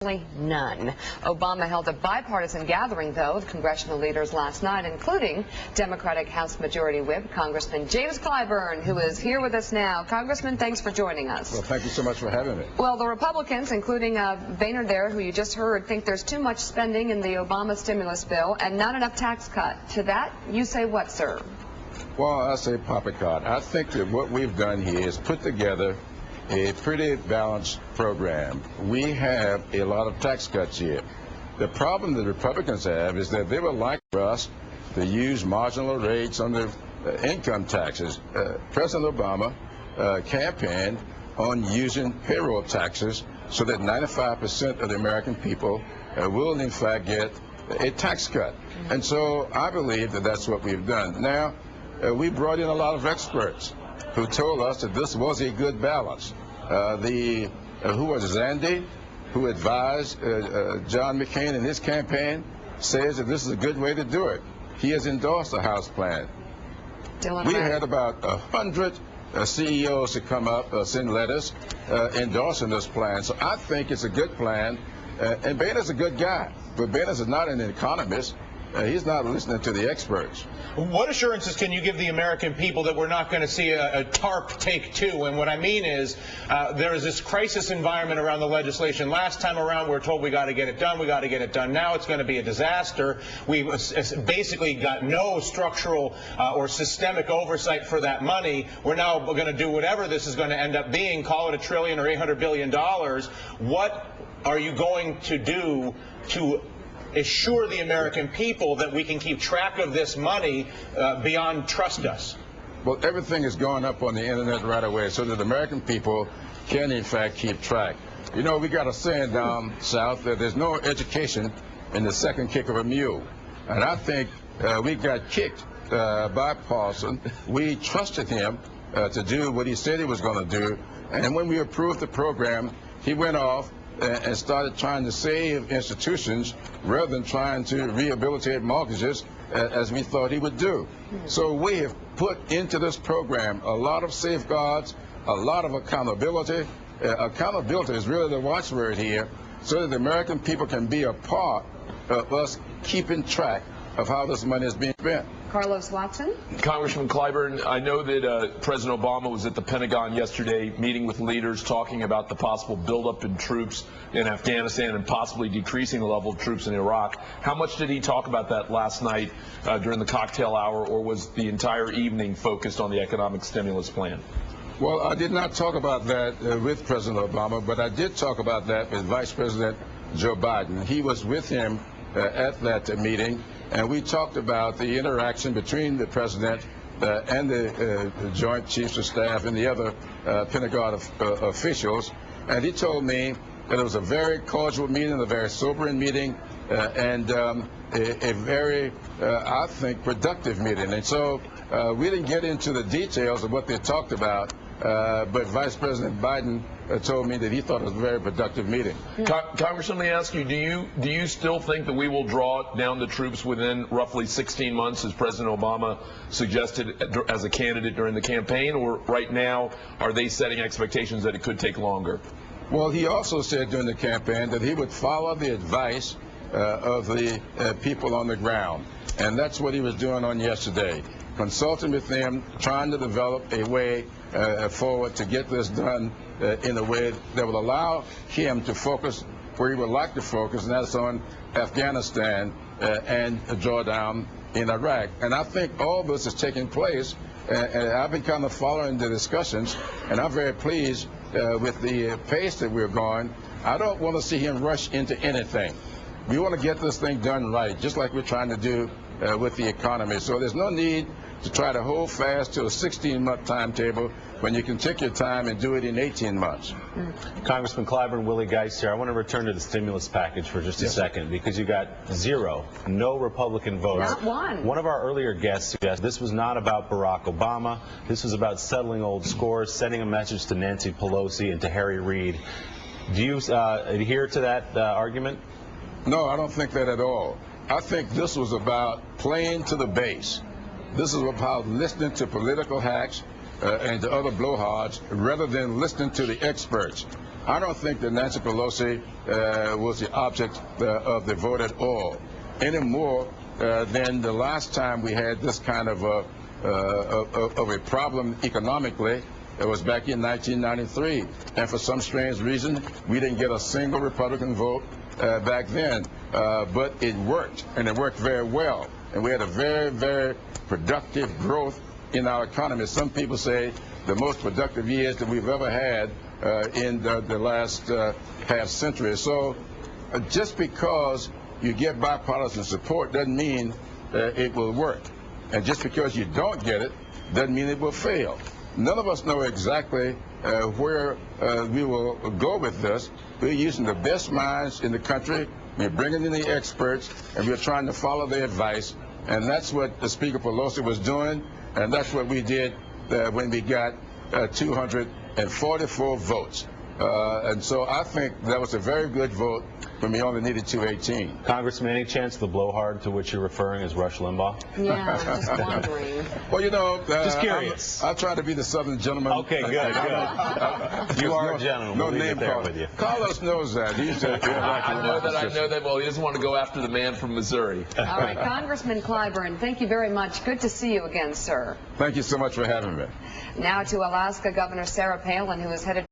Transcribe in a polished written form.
None. Obama held a bipartisan gathering, though, of congressional leaders last night, including Democratic House Majority Whip Congressman James Clyburn, who is here with us now. Congressman, thanks for joining us. Well, thank you so much for having me. Well, the Republicans, including Boehner there, who you just heard, think there's too much spending in the Obama stimulus bill and not enough tax cut. To that, you say what, sir? Well, I say poppycock. I think that what we've done here is put together a pretty balanced program. We have a lot of tax cuts here. The problem the Republicans have is that they would like for us to use marginal rates on the income taxes. President Obama campaigned on using payroll taxes so that 95% of the American people will in fact get a tax cut. And so I believe that that's what we've done. Now, we brought in a lot of experts who told us that this was a good balance. Who was Zandy, who advised John McCain in his campaign, says that this is a good way to do it. He has endorsed the House plan. We had about 100 CEOs to come up, send letters endorsing this plan. So I think it's a good plan. And Boehner's a good guy, but Boehner's not an economist. He's not listening to the experts. What assurances can you give the American people that we're not going to see a TARP take two? And what I mean is there is this crisis environment around the legislation. Last time around, we were told we got to get it done. We got to get it done now. It's going to be a disaster. We basically got no structural or systemic oversight for that money. We're now going to do whatever this is going to end up being, call it $1 trillion or $800 billion. What are you going to do to assure the American people that we can keep track of this money beyond trust us? Well, everything is going up on the internet right away so that the American people can in fact keep track. You know, we got a saying down south that there's no education in the second kick of a mule. And I think we got kicked by Paulson. We trusted him to do what he said he was going to do. And when we approved the program, he went off and started trying to save institutions rather than trying to rehabilitate mortgages as we thought he would do. So we have put into this program a lot of safeguards, a lot of accountability. Accountability is really the watchword here, so that the American people can be a part of us keeping track of how this money is being spent. Carlos Watson. Congressman Clyburn, I know that President Obama was at the Pentagon yesterday meeting with leaders talking about the possible buildup in troops in Afghanistan and possibly decreasing the level of troops in Iraq. How much did he talk about that last night during the cocktail hour, or was the entire evening focused on the economic stimulus plan? Well, I did not talk about that with President Obama, but I did talk about that with Vice President Joe Biden. He was with him at that meeting, and we talked about the interaction between the president and the Joint Chiefs of Staff and the other Pentagon officials. And he told me that it was a very cordial meeting, a very sobering meeting, and a very, I think, productive meeting. And so we didn't get into the details of what they talked about, but Vice President Biden told me that he thought it was a very productive meeting. Congressman, let me ask you, do you still think that we will draw down the troops within roughly 16 months, as President Obama suggested as a candidate during the campaign, or right now are they setting expectations that it could take longer? Well, he also said during the campaign that he would follow the advice of the people on the ground, and that's what he was doing on yesterday, consulting with them, trying to develop a way forward to get this done in a way that will allow him to focus where he would like to focus, and that's on Afghanistan and a drawdown in Iraq. And I think all this is taking place, and I've been kind of following the discussions, and I'm very pleased with the pace that we're going. I don't want to see him rush into anything. We want to get this thing done right, just like we're trying to do with the economy. So there's no need to try to hold fast to a 16-month timetable when you can take your time and do it in 18 months. Congressman Clyburn, Willie Geist here. I want to return to the stimulus package for just a second, because you got no Republican votes. Not one. One of our earlier guests suggested this was not about Barack Obama. This was about settling old scores, sending a message to Nancy Pelosi and to Harry Reid. Do you adhere to that argument? No, I don't think that at all. I think this was about playing to the base. This is about listening to political hacks and to other blowhards rather than listening to the experts. I don't think that Nancy Pelosi was the object of the vote at all, any more than the last time we had this kind of a problem economically. It was back in 1993, and for some strange reason, we didn't get a single Republican vote back then. But it worked, and it worked very well, and we had a very, very productive growth in our economy. Some people say the most productive years that we've ever had in the last half century. So just because you get bipartisan support doesn't mean it will work. And just because you don't get it doesn't mean it will fail. None of us know exactly where we will go with this. We're using the best minds in the country. We're bringing in the experts, and we're trying to follow their advice. And that's what the Speaker Pelosi was doing, and that's what we did when we got 244 votes. And so I think that was a very good vote when we only needed 218. Congressman, any chance the blowhard to which you're referring is Rush Limbaugh? Yeah, I'm just wondering. Well, you know, just curious. I try to be the Southern gentleman. Okay, good. You are a gentleman. No we'll name there call. With you. Carlos knows that. He's I know that. Well, he doesn't want to go after the man from Missouri. All right, Congressman Clyburn, thank you very much. Good to see you again, sir. Thank you so much for having me. Now to Alaska Governor Sarah Palin, who is headed